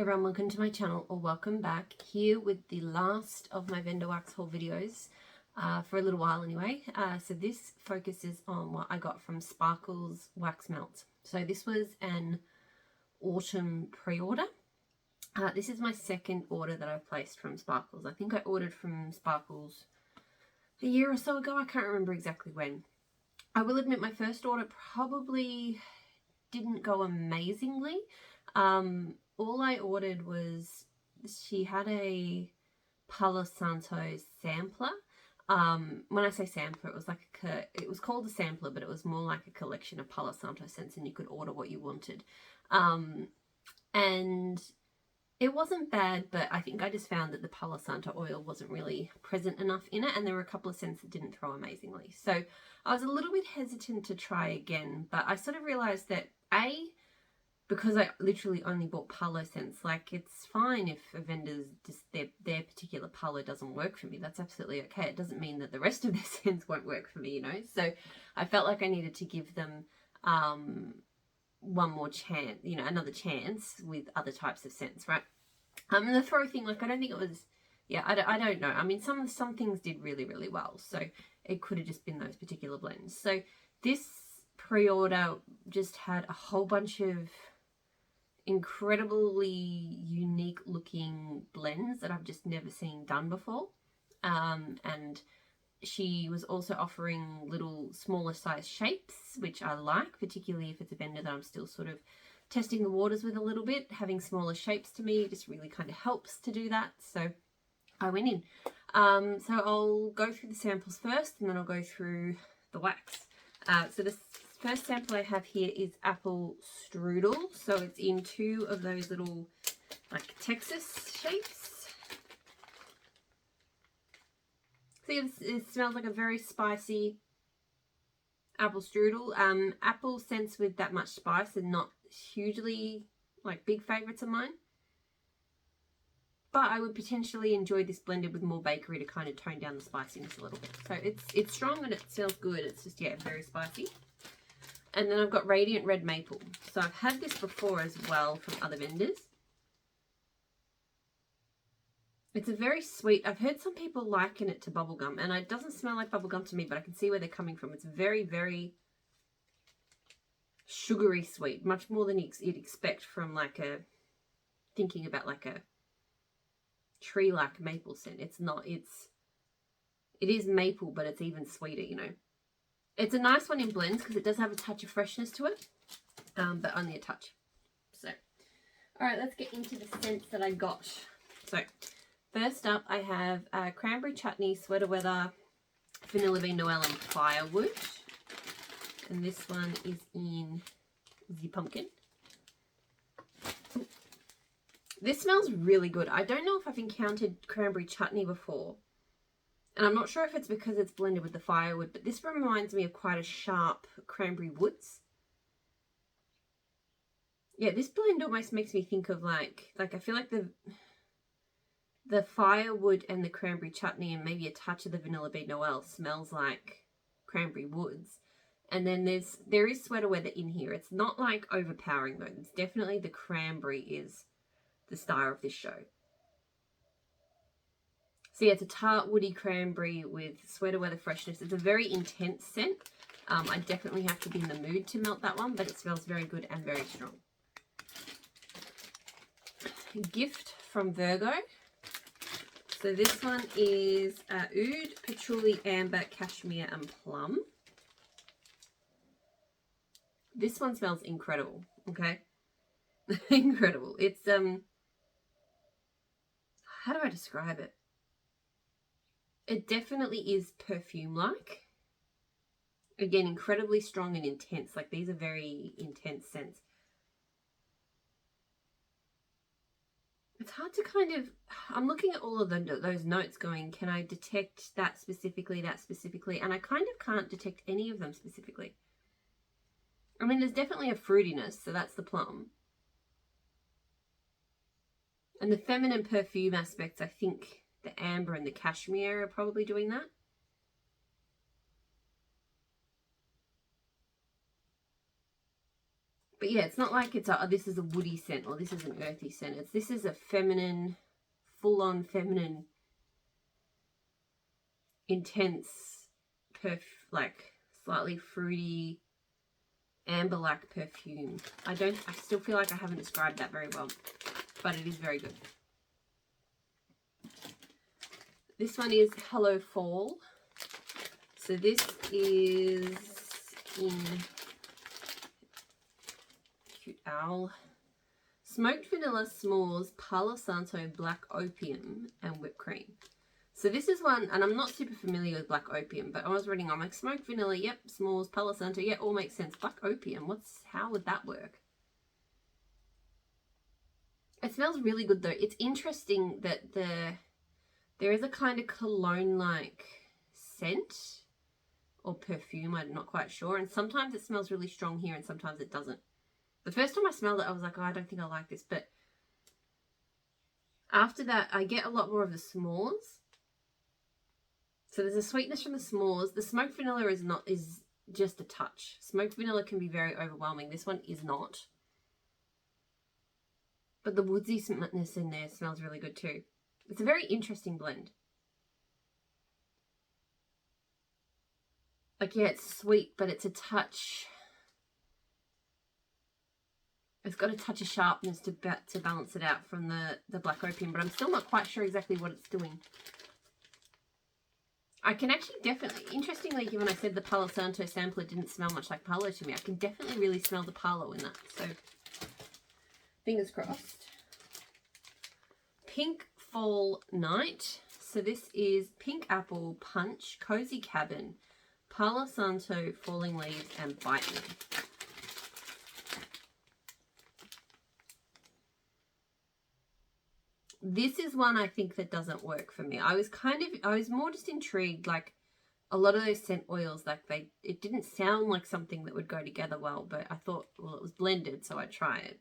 everyone, welcome to my channel, or welcome back, here with the last of my vendor wax haul videos for a little while anyway. So this focuses on what I got from Sparkles Wax Melt. So this was an autumn pre-order. This is my second order that I've placed from Sparkles. I think I ordered from Sparkles a year or so ago. I can't remember exactly when. I will admit my first order probably didn't go amazingly. All I ordered was, she had a Palo Santo sampler. When I say sampler, it was like it was called a sampler, but it was more like a collection of Palo Santo scents, and you could order what you wanted. And it wasn't bad, but I think I just found that the Palo Santo oil wasn't really present enough in it, and there were a couple of scents that didn't throw amazingly. So I was a little bit hesitant to try again, but I sort of realized that because I literally only bought Palo scents, like, it's fine if a vendor's just their particular Palo doesn't work for me. That's absolutely okay. It doesn't mean that the rest of their scents won't work for me, you know. So I felt like I needed to give them one more chance, you know, another chance with other types of scents, right? And the throw thing, like, I don't think it was, yeah, I don't know. I mean, some things did really, really well, so it could have just been those particular blends. So this pre-order just had a whole bunch of incredibly unique looking blends that I've just never seen done before. And she was also offering little smaller size shapes, which I like, particularly if it's a vendor that I'm still sort of testing the waters with a little bit. Having smaller shapes to me just really kind of helps to do that. So I went in. So I'll go through the samples first, and then I'll go through the wax. So the first sample I have here is Apple Strudel. So it's in two of those little, like, Texas shapes. See, it smells like a very spicy apple strudel. Apple scents with that much spice are not hugely, like, big favourites of mine. But I would potentially enjoy this blended with more bakery to kind of tone down the spiciness a little bit. So it's strong and it smells good. It's just, yeah, very spicy. And then I've got Radiant Red Maple. So I've had this before as well from other vendors. It's a very sweet, I've heard some people liken it to bubblegum, and it doesn't smell like bubblegum to me, but I can see where they're coming from. It's very, very sugary sweet, much more than you'd expect from, like, thinking about like a tree-like maple scent. It's not, it is maple, but it's even sweeter, you know. It's a nice one in blends because it does have a touch of freshness to it, but only a touch. So, all right, let's get into the scents that I got. So, first up, I have Cranberry Chutney, Sweater Weather, Vanilla Bean Noel, and Firewood. And this one is in the pumpkin. This smells really good. I don't know if I've encountered Cranberry Chutney before. And I'm not sure if it's because it's blended with the Firewood, but this reminds me of quite a sharp Cranberry Woods. Yeah, this blend almost makes me think of like I feel like the Firewood and the Cranberry Chutney and maybe a touch of the Vanilla Bean Noel smells like Cranberry Woods. And then there is Sweater Weather in here. It's not like overpowering though. It's definitely the cranberry is the star of this show. So yeah, it's a tart woody cranberry with Sweater Weather freshness. It's a very intense scent. I definitely have to be in the mood to melt that one, but it smells very good and very strong. Gift from Virgo. So this one is Oud, Patchouli, Amber, Cashmere, and Plum. This one smells incredible, okay? Incredible. It's, how do I describe it? It definitely is perfume-like. Again, incredibly strong and intense. Like, these are very intense scents. It's hard to kind of, I'm looking at all of those notes going, can I detect that specifically, and I kind of can't detect any of them specifically. I mean, there's definitely a fruitiness, so that's the plum. And the feminine perfume aspects, I think the amber and the cashmere are probably doing that. But yeah, it's not like it's a, oh, this is a woody scent or this is an earthy scent. This is a feminine, full-on feminine, intense, like slightly fruity, amber-like perfume. I still feel like I haven't described that very well, but it is very good. This one is Hello Fall. So this is in Cute Owl. Smoked vanilla s'mores, Palo Santo, black opium, and whipped cream. So this is one, and I'm not super familiar with black opium, but I was reading, I'm like, smoked vanilla, yep, s'mores, Palo Santo, yeah, all makes sense. Black opium, how would that work? It smells really good though. It's interesting that there is a kind of cologne-like scent or perfume, I'm not quite sure, and sometimes it smells really strong here and sometimes it doesn't. The first time I smelled it, I was like, oh, I don't think I like this, but after that, I get a lot more of the s'mores. So there's a sweetness from the s'mores. The smoked vanilla is just a touch. Smoked vanilla can be very overwhelming. This one is not. But the woodsy sweetness in there smells really good too. It's a very interesting blend. Like, yeah, it's sweet, but it's a touch. It's got a touch of sharpness to balance it out from the black opium, but I'm still not quite sure exactly what it's doing. I can actually definitely, interestingly, given I said the Palo Santo sampler didn't smell much like Palo to me, I can definitely really smell the Palo in that. So, fingers crossed. Pink Fall Night. So this is Pink Apple, Punch, Cozy Cabin, Palo Santo, Falling Leaves, and Bite Me. This is one I think that doesn't work for me. I was more just intrigued, like a lot of those scent oils, like it didn't sound like something that would go together well, but I thought, well, it was blended, so I'd try it.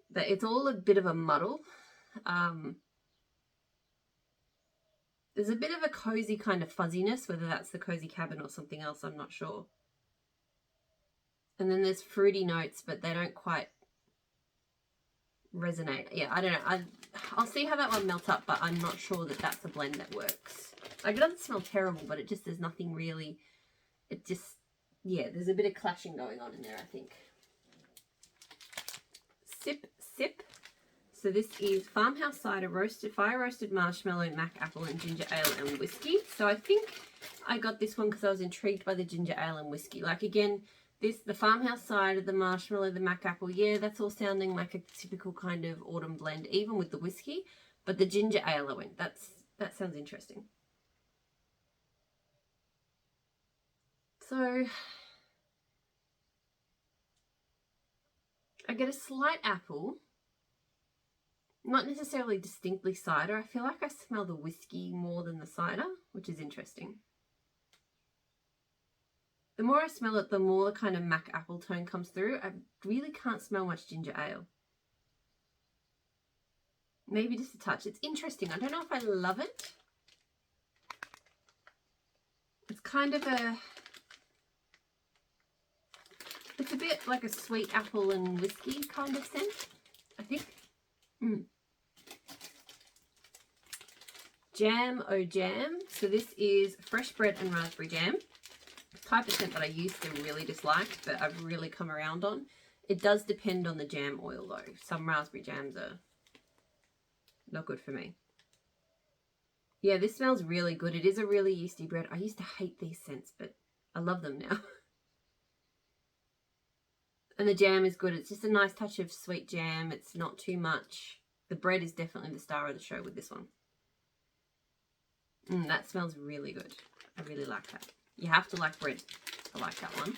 But it's all a bit of a muddle. There's a bit of a cozy kind of fuzziness, whether that's the Cozy Cabin or something else, I'm not sure. And then there's fruity notes, but they don't quite resonate. Yeah, I don't know. I'll see how that one melts up, but I'm not sure that that's a blend that works. Like, it doesn't smell terrible, but it just, there's nothing really, it just, yeah, there's a bit of clashing going on in there, I think. Sip Sip. So this is Farmhouse Cider, fire roasted marshmallow, mac apple, and ginger ale and whiskey. So I think I got this one because I was intrigued by the ginger ale and whiskey. Like, again, the Farmhouse Cider, the marshmallow, the mac apple, yeah, that's all sounding like a typical kind of autumn blend, even with the whiskey. But the ginger ale, I went, that sounds interesting. So I get a slight apple. Not necessarily distinctly cider. I feel like I smell the whiskey more than the cider, which is interesting. The more I smell it, the more the kind of mac apple tone comes through. I really can't smell much ginger ale. Maybe just a touch. It's interesting. I don't know if I love it. It's kind of it's a bit like a sweet apple and whiskey kind of scent, I think. Jam O Jam. So this is fresh bread and raspberry jam. Type of scent that I used to really dislike, but I've really come around on. It does depend on the jam oil though. Some raspberry jams are not good for me. Yeah, this smells really good. It is a really yeasty bread. I used to hate these scents, but I love them now. And the jam is good. It's just a nice touch of sweet jam. It's not too much. The bread is definitely the star of the show with this one. That smells really good. I really like that. You have to like bread. I like that one.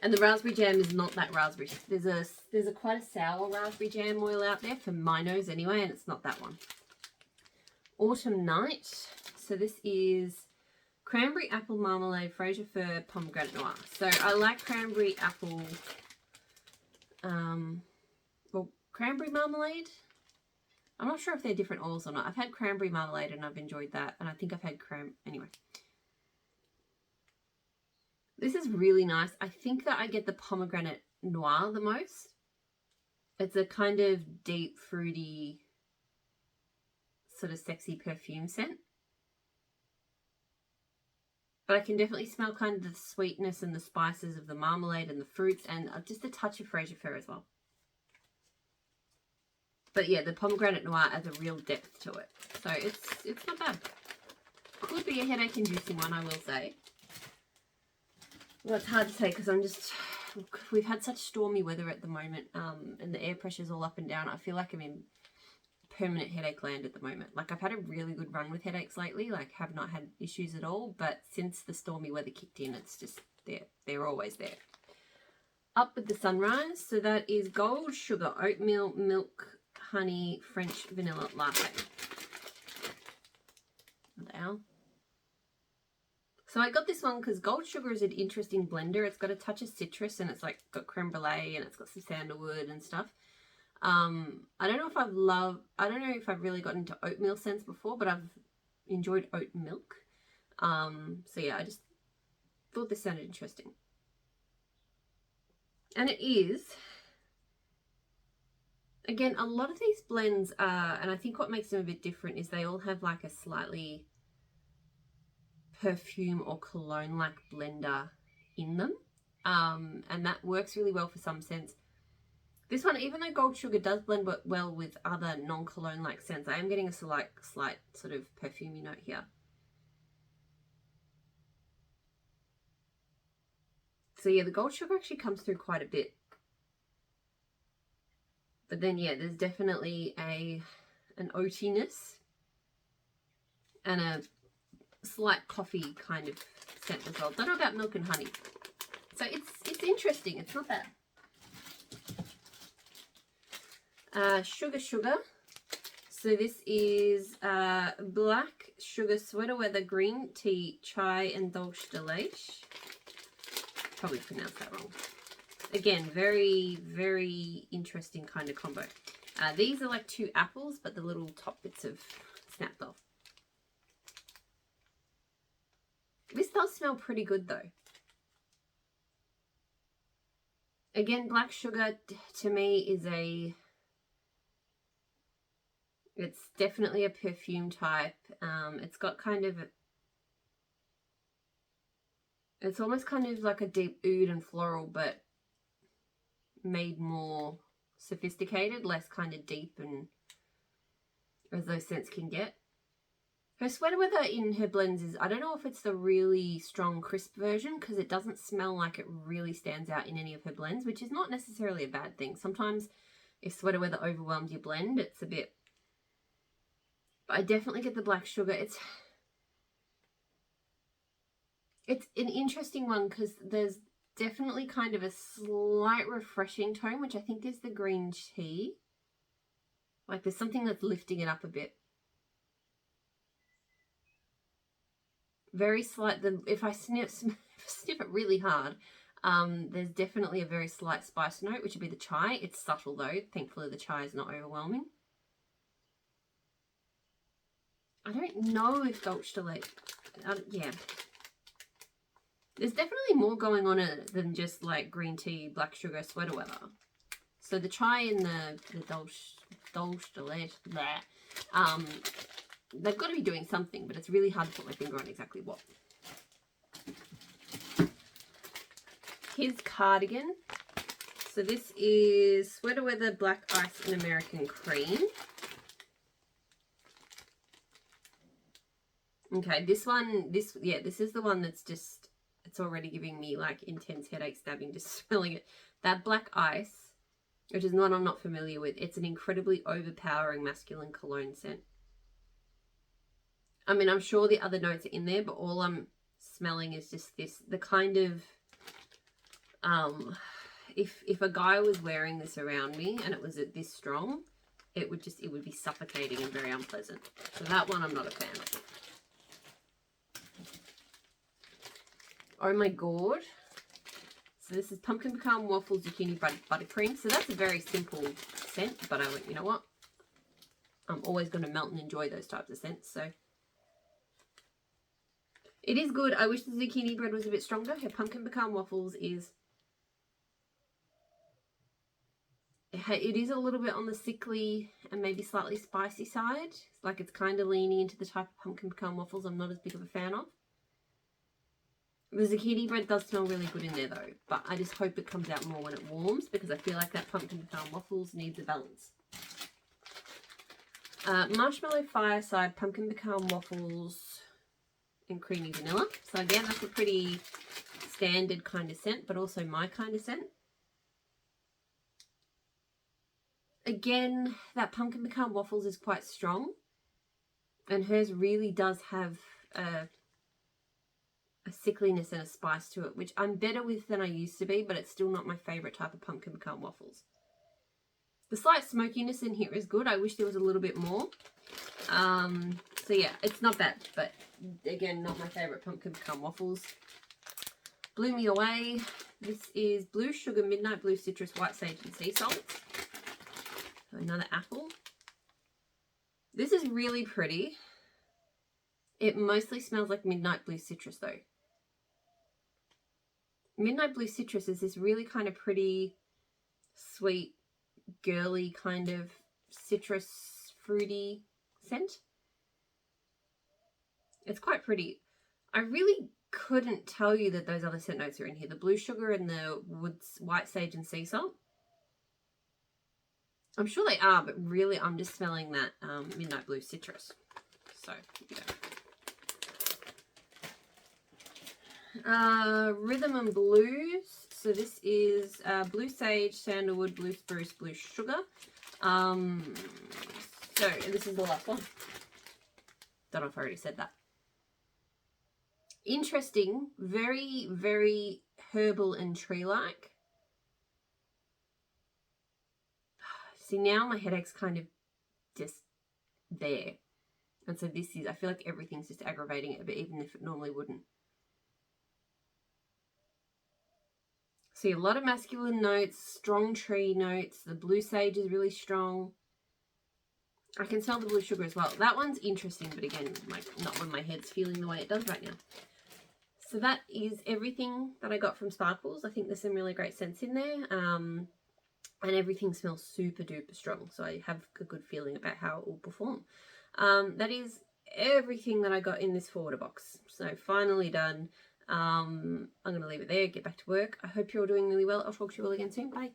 And the raspberry jam is not that raspberry. There's a quite a sour raspberry jam oil out there for my nose anyway, and it's not that one. Autumn Night. So this is cranberry apple marmalade, Fraser Fir, pomegranate noir. So I like cranberry apple, well, cranberry marmalade. I'm not sure if they're different oils or not. I've had cranberry marmalade and I've enjoyed that, and I think I've had anyway. This is really nice. I think that I get the Pomegranate Noir the most. It's a kind of deep, fruity, sort of sexy perfume scent. But I can definitely smell kind of the sweetness and the spices of the marmalade and the fruits, and just a touch of Fraser Fir as well. But yeah, the Pomegranate Noir adds a real depth to it. So it's not bad. Could be a headache-inducing one, I will say. Well, it's hard to say because we've had such stormy weather at the moment, and the air pressure's all up and down. I feel like I'm in permanent headache land at the moment. Like, I've had a really good run with headaches lately, like have not had issues at all, but since the stormy weather kicked in, it's just they're always there. Up with the Sunrise. So that is Gold Sugar Oatmeal Milk Honey French Vanilla Latte. Now, so I got this one because Gold Sugar is an interesting blender. It's got a touch of citrus, and it's like got creme brulee, and it's got some sandalwood and stuff. I don't know if I've really gotten into oatmeal scents before, but I've enjoyed oat milk. So yeah, I just thought this sounded interesting. And it is, again, a lot of these blends are, and I think what makes them a bit different is they all have like a slightly perfume or cologne-like blender in them. And that works really well for some scents. This one, even though Gold Sugar does blend well with other non-cologne-like scents, I am getting a slight sort of perfumey note here. So yeah, the Gold Sugar actually comes through quite a bit. But then yeah, there's definitely an oatiness and a slight coffee kind of scent as well. Don't know about milk and honey. So it's interesting. It's not bad. Sugar. So this is Black Sugar Sweater Weather Green Tea Chai and Dulce de Leche. Probably pronounced that wrong. Again, very, very interesting kind of combo. These are like 2 apples, but the little top bits have snapped off. This does smell pretty good though. Again, Black Sugar to me is it's definitely a perfume type. It's got kind of it's almost kind of like a deep oud and floral, but made more sophisticated, less kind of deep and as those scents can get. Her Sweater Weather in her blends is, I don't know if it's the really strong crisp version because it doesn't smell like it really stands out in any of her blends, which is not necessarily a bad thing. Sometimes if Sweater Weather overwhelms your blend, it's a bit, but I definitely get the Black Sugar. It's an interesting one because there's definitely kind of a slight refreshing tone, which I think is the green tea. Like there's something that's lifting it up a bit. Very slight, if I sniff it really hard, there's definitely a very slight spice note, which would be the chai. It's subtle though. Thankfully the chai is not overwhelming. I don't know if Dulce de Leche, yeah. There's definitely more going on in it than just like green tea, Black Sugar, Sweater Weather. So the chai and the Dulce de Leche, they've got to be doing something, but it's really hard to put my finger on exactly what. Here's Cardigan. So this is Sweater Weather Black Ice and American Cream. Okay, this is the one that's just, it's already giving me like intense headache stabbing just smelling it. That Black Ice, which is one I'm not familiar with, it's an incredibly overpowering masculine cologne scent. I mean, I'm sure the other notes are in there, but all I'm smelling is just this, the kind of, if a guy was wearing this around me and it was this strong, it would be suffocating and very unpleasant. So that one I'm not a fan of. Oh my god. So this is Pumpkin Pecan Waffle Zucchini Buttercream. So that's a very simple scent, but I went, you know what? I'm always going to melt and enjoy those types of scents. So It is good. I wish the zucchini bread was a bit stronger. Her pumpkin pecan waffles is... It is a little bit on the sickly and maybe slightly spicy side. Like it's kind of leaning into the type of pumpkin pecan waffles I'm not as big of a fan of. The zucchini bread does smell really good in there though, but I just hope it comes out more when it warms because I feel like that pumpkin pecan waffles needs a balance. Marshmallow Fireside pumpkin pecan waffles in creamy vanilla. So again, that's a pretty standard kind of scent, but also my kind of scent. Again, that pumpkin pecan waffles is quite strong, and hers really does have a sickliness and a spice to it, which I'm better with than I used to be, but it's still not my favourite type of pumpkin pecan waffles. The slight smokiness in here is good. I wish there was a little bit more. So yeah, it's not bad, but again, not my favourite pumpkin pecan waffles. Blew me away. This is Blue Sugar Midnight Blue Citrus White Sage and Sea Salt. Another apple. This is really pretty. It mostly smells like Midnight Blue Citrus though. Midnight Blue Citrus is this really kind of pretty, sweet, girly kind of citrus fruity scent. It's quite pretty. I really couldn't tell you that those other scent notes are in here. The blue sugar and the woods, white sage and sea salt. I'm sure they are, but really I'm just smelling that Midnight Blue Citrus. So, yeah. Rhythm and Blues. So this is Blue Sage, Sandalwood, Blue Spruce, Blue Sugar. So this is the last one. Don't know if I already said that. Interesting. Very, very herbal and tree-like. See, now my headache's kind of just there. And so this is, I feel like everything's just aggravating it a bit, even if it normally wouldn't. See, a lot of masculine notes, strong tree notes. The blue sage is really strong. I can smell the blue sugar as well. That one's interesting, but again, like not when my head's feeling the way it does right now. So that is everything that I got from Sparkles. I think there's some really great scents in there. And everything smells super duper strong. So I have a good feeling about how it will perform. That is everything that I got in this forwarder box. So finally done. I'm going to leave it there, get back to work. I hope you're all doing really well. I'll talk to you all again soon. Bye.